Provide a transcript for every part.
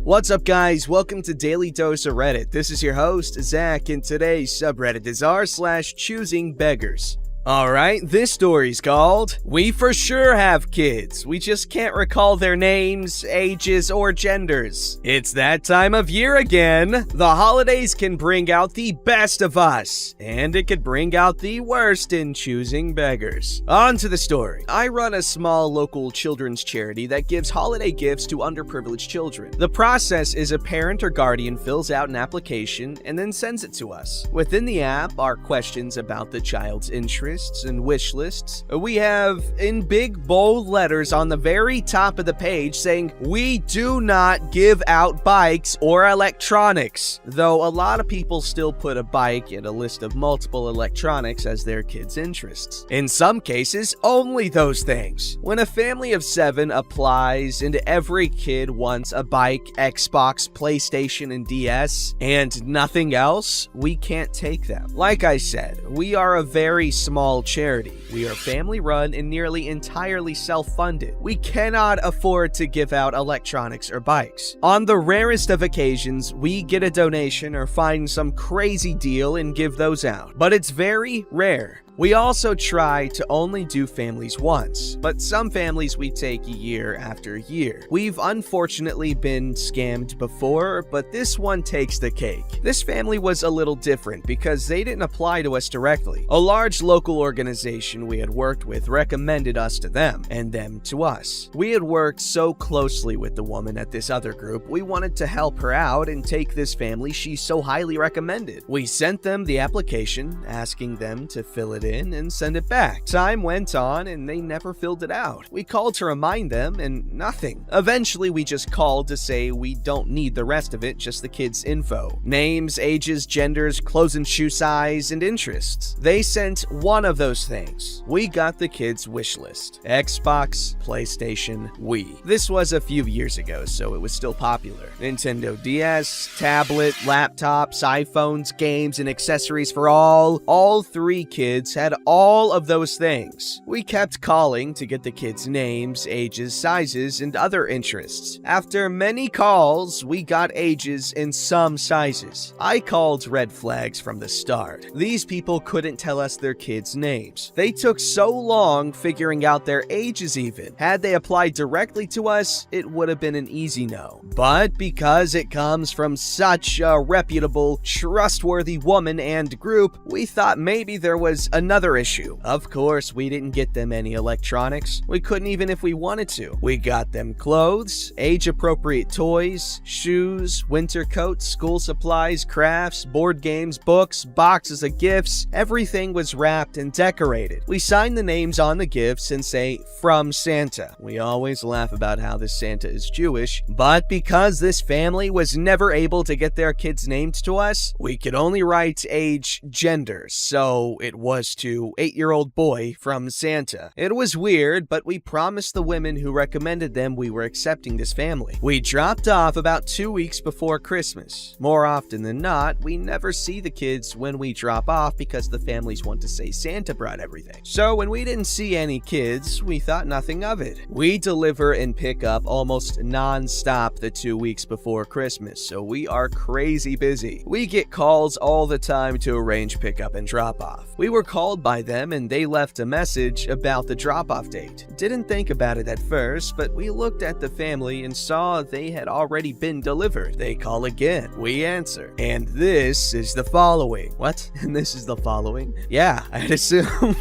What's up, guys? Welcome to Daily Dose of Reddit. This is your host, Zach, and today's subreddit is r/ChoosingBeggars. Alright, this story's called, "We for sure have kids, we just can't recall their names, ages, or genders." It's that time of year again. The holidays can bring out the best of us, and it could bring out the worst in choosing beggars. On to the story. I run a small local children's charity that gives holiday gifts to underprivileged children. The process is a parent or guardian fills out an application and then sends it to us. Within the app are questions about the child's interests and wish lists. We have in big bold letters on the very top of the page saying, "We do not give out bikes or electronics," though a lot of people still put a bike and a list of multiple electronics as their kids' interests. In some cases, only those things. When a family of 7 applies and every kid wants a bike, Xbox, PlayStation, and DS, and nothing else, we can't take them. Like I said, we are a very small charity. We are family run and nearly entirely self-funded. We cannot afford to give out electronics or bikes. On the rarest of occasions, we get a donation or find some crazy deal and give those out, but it's very rare. We also try to only do families once, but some families we take year after year. We've unfortunately been scammed before, but this one takes the cake. This family was a little different because they didn't apply to us directly. A large local organization we had worked with recommended us to them, and them to us. We had worked so closely with the woman at this other group, we wanted to help her out and take this family she so highly recommended. We sent them the application, asking them to fill it in and send it back. Time went on and they never filled it out. We called to remind them and nothing. Eventually we just called to say we don't need the rest of it, just the kids' info. Names, ages, genders, clothes and shoe size, and interests. They sent one of those things. We got the kids' wish list. Xbox, PlayStation, Wii. This was a few years ago, so it was still popular. Nintendo DS, tablet, laptops, iPhones, games, and accessories for all 3 kids had all of those things. We kept calling to get the kids' names, ages, sizes, and other interests. After many calls, we got ages and some sizes. I called red flags from the start. These people couldn't tell us their kids' names. They took so long figuring out their ages even. Had they applied directly to us, it would have been an easy no. But because it comes from such a reputable, trustworthy woman and group, we thought maybe there was another issue. Of course, we didn't get them any electronics. We couldn't even if we wanted to. We got them clothes, age-appropriate toys, shoes, winter coats, school supplies, crafts, board games, books, boxes of gifts. Everything was wrapped and decorated. We signed the names on the gifts and say, "From Santa." We always laugh about how this Santa is Jewish, but because this family was never able to get their kids' names to us, we could only write age, gender, so it was to 8-year-old boy from Santa. It was weird, but we promised the women who recommended them we were accepting this family. We dropped off about 2 weeks before Christmas. More often than not, we never see the kids when we drop off because the families want to say Santa brought everything. So when we didn't see any kids, we thought nothing of it. We deliver and pick up almost non-stop the 2 weeks before Christmas, so we are crazy busy. We get calls all the time to arrange pickup and drop off. We were called by them and they left a message about the drop-off date. Didn't think about it at first, but we looked at the family and saw they had already been delivered. They call again. We answer. And this is the following. What? And this is the following? Yeah, I'd assume.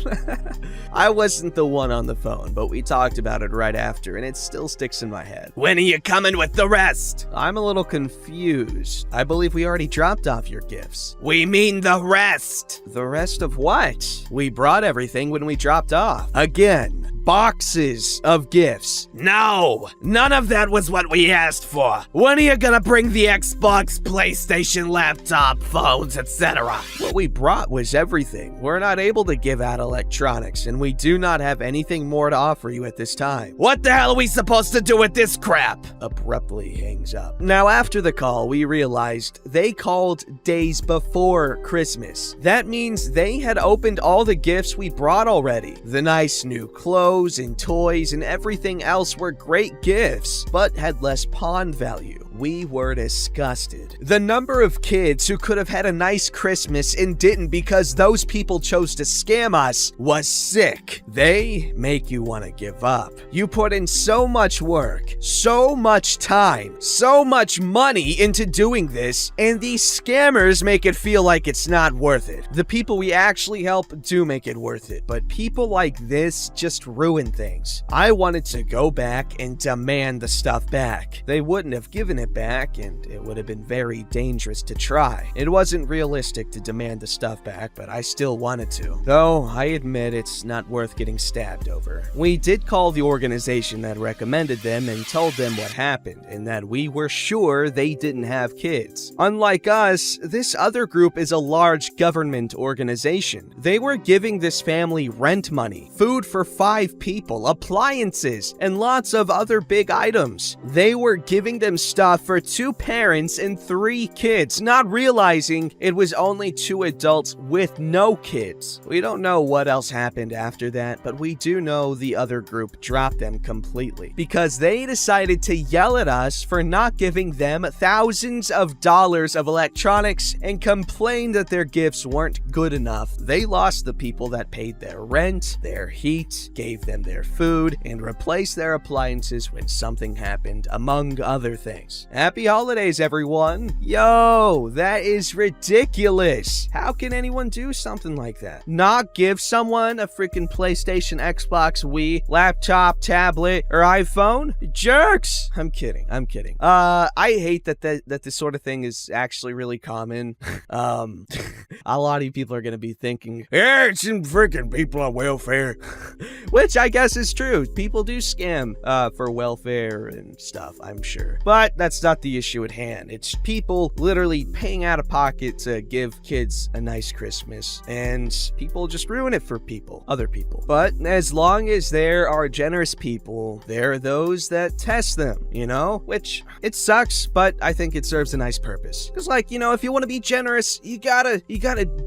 I wasn't the one on the phone, but we talked about it right after and it still sticks in my head. "When are you coming with the rest?" I'm a little confused. I believe we already dropped off your gifts. "We mean the rest." The rest of what? We brought everything when we dropped off. Again, boxes of gifts. "No, none of that was what we asked for. When are you gonna bring the Xbox, PlayStation, laptop, phones, etc.? What we brought was everything. We're not able to give out electronics, and we do not have anything more to offer you at this time. What the hell are we supposed to do with this crap?" Abruptly hangs up. Now, after the call, we realized they called days before Christmas. That means they had opened all the gifts we brought already. The nice new clothes and toys and everything else were great gifts, but had less pawn value. we were disgusted. The number of kids who could have had a nice Christmas and didn't because those people chose to scam us was sick. They make you want to give up. You put in so much work, so much time, so much money into doing this, and these scammers make it feel like it's not worth it. The people we actually help do make it worth it, but people like this just ruin things. I wanted to go back and demand the stuff back. They wouldn't have given it back, and it would have been very dangerous to try. It wasn't realistic to demand the stuff back, but I still wanted to. Though, I admit it's not worth getting stabbed over. We did call the organization that recommended them and told them what happened, and that we were sure they didn't have kids. Unlike us, this other group is a large government organization. They were giving this family rent money, food for 5 people, appliances, and lots of other big items. They were giving them stuff for 2 parents and 3 kids, not realizing it was only 2 adults with no kids. We don't know what else happened after that, but we do know the other group dropped them completely because they decided to yell at us for not giving them thousands of dollars of electronics and complained that their gifts weren't good enough. They lost the people that paid their rent, their heat, gave them their food, and replaced their appliances when something happened, among other things. Happy holidays, everyone! Yo, that is ridiculous! How can anyone do something like that? Not give someone a freaking PlayStation, Xbox, Wii, laptop, tablet, or iPhone? Jerks! I'm kidding. I hate that this sort of thing is actually really common. A lot of you people are gonna be thinking, yeah, it's some freaking people on welfare. Which I guess is true. People do scam for welfare and stuff, I'm sure. But that's not the issue at hand. It's people literally paying out of pocket to give kids a nice Christmas, and people just ruin it for other people. But as long as there are generous people, there are those that test them, you know? Which, it sucks, but I think it serves a nice purpose. Because, like, you know, if you want to be generous, you gotta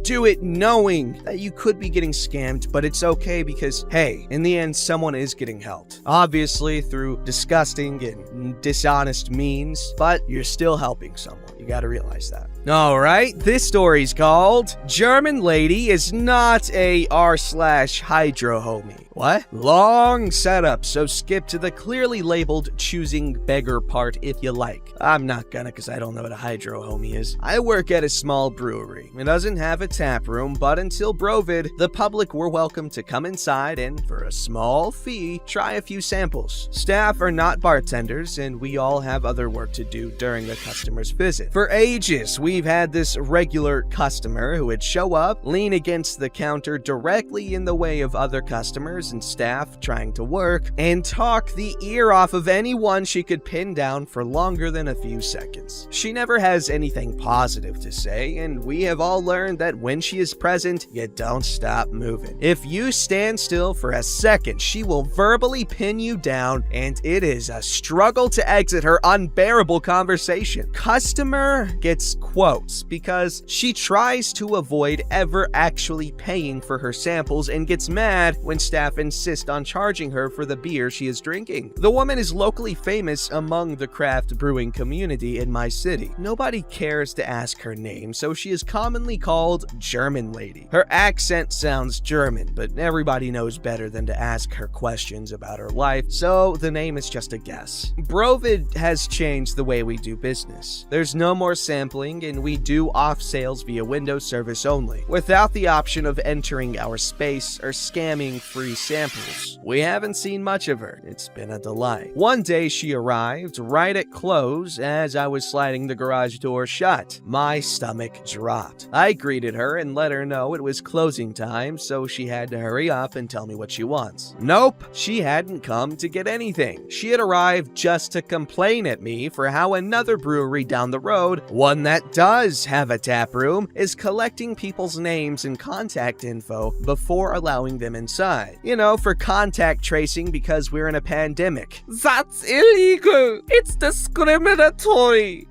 do it knowing that you could be getting scammed, but it's okay because, hey, in the end, someone is getting helped. Obviously, through disgusting and dishonest means, but you're still helping someone. You gotta realize that. Alright, this story's called German Lady is Not a r/hydro homie. What? Long setup, so skip to the clearly labeled choosing beggar part if you like. I'm not gonna, because I don't know what a hydro homie is. I work at a small brewery. It doesn't have a tap room, but until Brovid, the public were welcome to come inside and, for a small fee, try a few samples. Staff are not bartenders, and we all have other work to do during the customer's visit. For ages, we've had this regular customer who would show up, lean against the counter directly in the way of other customers and staff trying to work, and talk the ear off of anyone she could pin down for longer than a few seconds. She never has anything positive to say, and we have all learned that when she is present, you don't stop moving. If you stand still for a second, she will verbally pin you down, and it is a struggle to exit her unbearable conversation. Customer gets quotes because she tries to avoid ever actually paying for her samples and gets mad when staff insist on charging her for the beer she is drinking. The woman is locally famous among the craft brewing community in my city. Nobody cares to ask her name, so she is commonly called German Lady. Her accent sounds German, but everybody knows better than to ask her questions about her life, so the name is just a guess. Brovid has changed the way we do business. There's no more sampling, and we do off sales via window service only, without the option of entering our space or scamming free samples. We haven't seen much of her. It's been a delight. One day she arrived right at close as I was sliding the garage door shut. My stomach dropped. I greeted her and let her know it was closing time, so she had to hurry up and tell me what she wants. Nope, she hadn't come to get anything. She had arrived just to complain at me for how another brewery down the road, one that does have a tap room, is collecting people's names and contact info before allowing them inside. You for contact tracing because we're in a pandemic. That's illegal. It's discriminatory.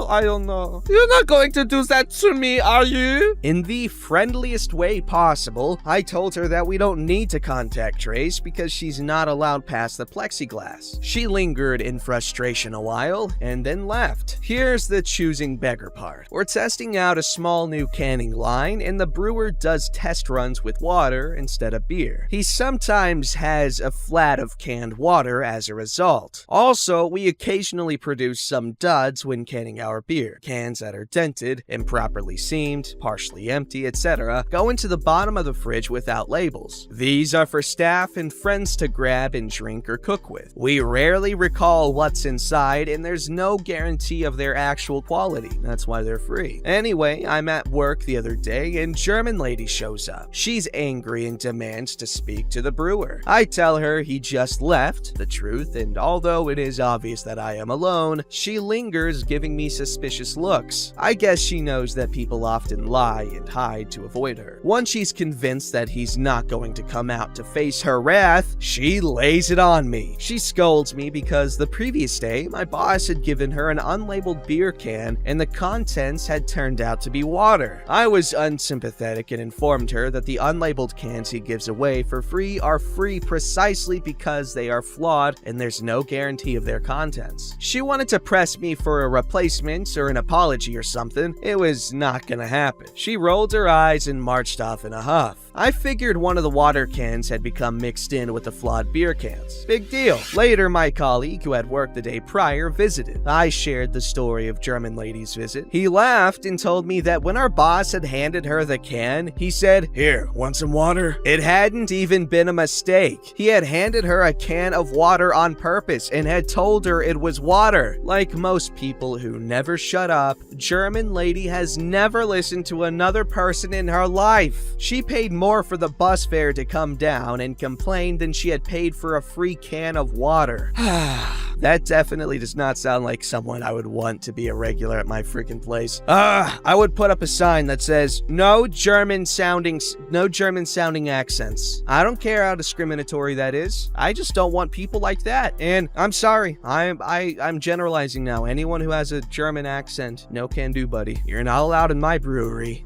I don't know. You're not going to do that to me, are you? In the friendliest way possible, I told her that we don't need to contact trace because she's not allowed past the plexiglass. She lingered in frustration a while and then left. Here's the choosing beggar part. We're testing out a small new canning line and the brewer does test runs with water instead of beer. He sometimes has a flat of canned water as a result. Also, we occasionally produce some duds when canning our beer. Cans that are dented, improperly seamed, partially empty, etc. go into the bottom of the fridge without labels. These are for staff and friends to grab and drink or cook with. We rarely recall what's inside and there's no guarantee of their actual quality. That's why they're free. Anyway, I'm at work the other day and German lady shows up. She's angry and demands to speak to the brewer. I tell her he just left, the truth, and although it is obvious that I am alone, she lingers, giving me suspicious looks. I guess she knows that people often lie and hide to avoid her. Once she's convinced that he's not going to come out to face her wrath, she lays it on me. She scolds me because the previous day, my boss had given her an unlabeled beer can and the contents had turned out to be water. I was unsympathetic and informed her that the unlabeled cans he gives away for free are free precisely because they are flawed and there's no guarantee of their contents. She wanted to press me for a replacement or an apology or something. It was not gonna happen. She rolled her eyes and marched off in a huff. I figured one of the water cans had become mixed in with the flawed beer cans. Big deal. Later, my colleague who had worked the day prior visited. I shared the story of German lady's visit. He laughed and told me that when our boss had handed her the can, he said, "Here, want some water?" It hadn't even been a mistake. He had handed her a can of water on purpose and had told her it was water. Like most people who never shut up, German lady has never listened to another person in her life. She paid more for the bus fare to come down and complained than she had paid for a free can of water. That definitely does not sound like someone I would want to be a regular at my freaking place. I would put up a sign that says, no German sounding accents. I don't care how discriminatory that is. I just don't want people like that. And I'm sorry, I'm generalizing now. Anyone who has a German accent, no can do, buddy. You're not allowed in my brewery.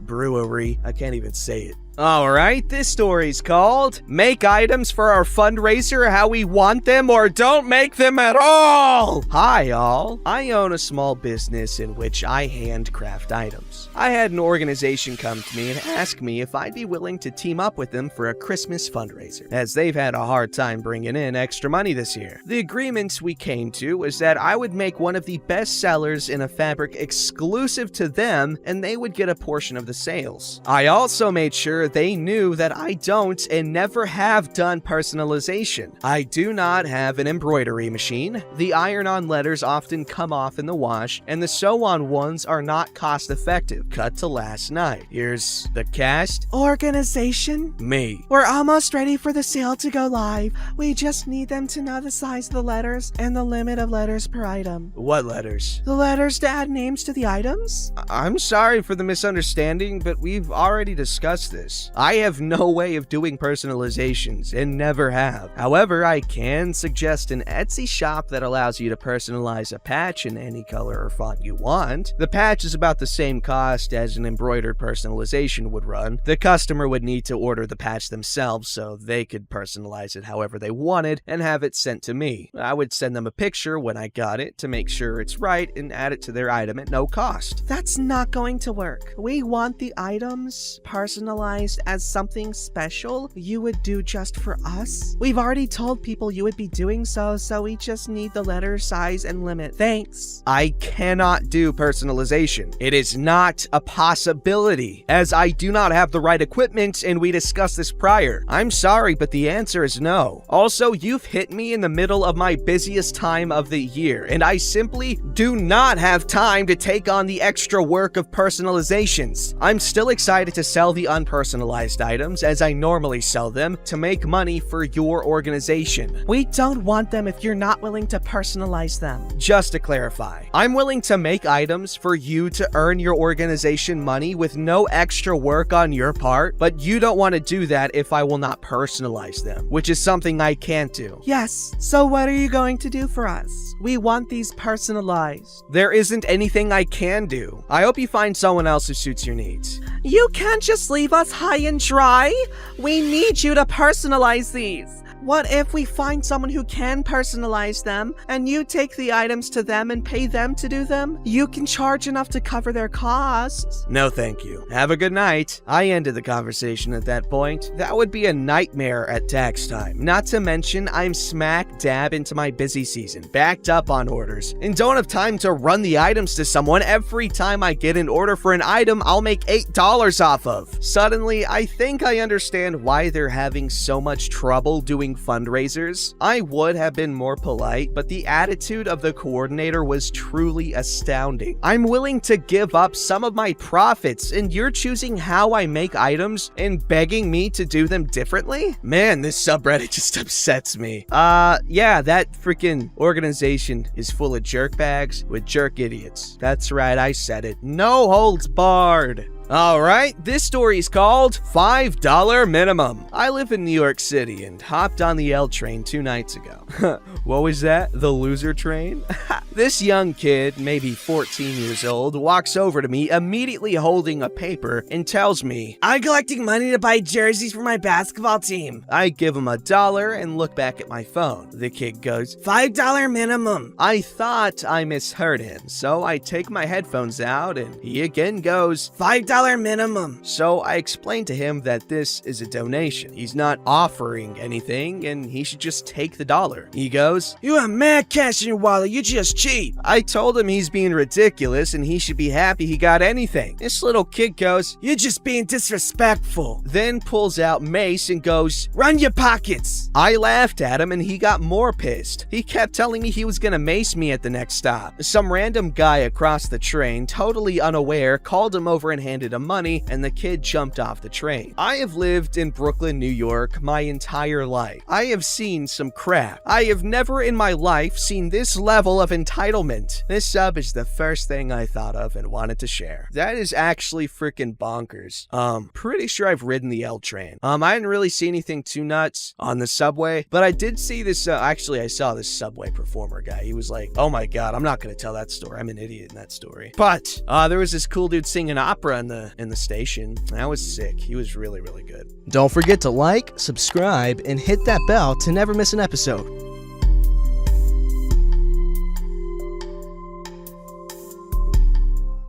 I can't even say it. Alright, this story's called Make Items for Our Fundraiser How We Want Them or Don't Make Them at All! Hi all, I own a small business in which I handcraft items. I had an organization come to me and ask me if I'd be willing to team up with them for a Christmas fundraiser, as they've had a hard time bringing in extra money this year. The agreement we came to was that I would make one of the best sellers in a fabric exclusive to them and they would get a portion of the sales. I also made sure they knew that I don't and never have done personalization. I do not have an embroidery machine. The iron-on letters often come off in the wash, and the sew-on ones are not cost-effective. Cut to last night. Here's the cast. Organization? Me. We're almost ready for the sale to go live. We just need them to know the size of the letters and the limit of letters per item. What letters? The letters to add names to the items? I'm sorry for the misunderstanding, but we've already discussed this. I have no way of doing personalizations and never have. However, I can suggest an Etsy shop that allows you to personalize a patch in any color or font you want. The patch is about the same cost as an embroidered personalization would run. The customer would need to order the patch themselves so they could personalize it however they wanted and have it sent to me. I would send them a picture when I got it to make sure it's right and add it to their item at no cost. That's not going to work. We want the items personalized as something special you would do just for us. We've already told people you would be doing so we just need the letter size and limit. Thanks. I cannot do personalization. It is not a possibility, as I do not have the right equipment and we discussed this prior. I'm sorry, but the answer is no. Also, you've hit me in the middle of my busiest time of the year, and I simply do not have time to take on the extra work of personalizations. I'm still excited to sell the unpersonalized personalized items as I normally sell them to make money for your organization. We don't want them if you're not willing to personalize them. Just to clarify, I'm willing to make items for you to earn your organization money with no extra work on your part, but you don't want to do that if I will not personalize them, which is something I can't do. Yes, so what are you going to do for us? We want these personalized. There isn't anything I can do. I hope you find someone else who suits your needs. You can't just leave us high and dry. We need you to personalize these. What if we find someone who can personalize them and you take the items to them and pay them to do them? You can charge enough to cover their costs. No, thank you. Have a good night. I ended the conversation at that point. That would be a nightmare at tax time. Not to mention, I'm smack dab into my busy season, backed up on orders, and don't have time to run the items to someone. Every time I get an order for an item, I'll make $8 off of. Suddenly, I think I understand why they're having so much trouble doing fundraisers. I would have been more polite, but the attitude of the coordinator was truly astounding. I'm willing to give up some of my profits, and you're choosing how I make items and begging me to do them differently? Man, this subreddit just upsets me. Yeah, that freaking organization is full of jerkbags with jerk idiots. That's right, I said it. No holds barred. Alright, this story is called $5 Minimum. I live in New York City and hopped on the L train 2 nights ago. What was that? The loser train? This young kid, maybe 14 years old, walks over to me immediately holding a paper and tells me, "I'm collecting money to buy jerseys for my basketball team." I give him $1 and look back at my phone. The kid goes, $5 minimum. I thought I misheard him, so I take my headphones out and he again goes, $5 minimum. So I explained to him that this is a donation. He's not offering anything and he should just take the dollar. He goes, "You have mad cash in your wallet, you just cheap." I told him he's being ridiculous and he should be happy he got anything. This little kid goes, "You're just being disrespectful." Then pulls out mace and goes, "Run your pockets." I laughed at him and he got more pissed. He kept telling me he was gonna mace me at the next stop. Some random guy across the train, totally unaware, called him over and handed him money, and the kid jumped off the train. I have lived in Brooklyn, New York my entire life. I have seen some crap. I have never in my life seen this level of entitlement. This sub is the first thing I thought of and wanted to share. That is actually freaking bonkers. Pretty sure I've ridden the L train. I didn't really see anything too nuts on the subway, but I did see this, actually I saw this subway performer guy. He was like, oh my god, I'm not gonna tell that story. I'm an idiot in that story. But, there was this cool dude singing opera in the station. That was sick. He was really, really good. Don't forget to like, subscribe, and hit that bell to never miss an episode.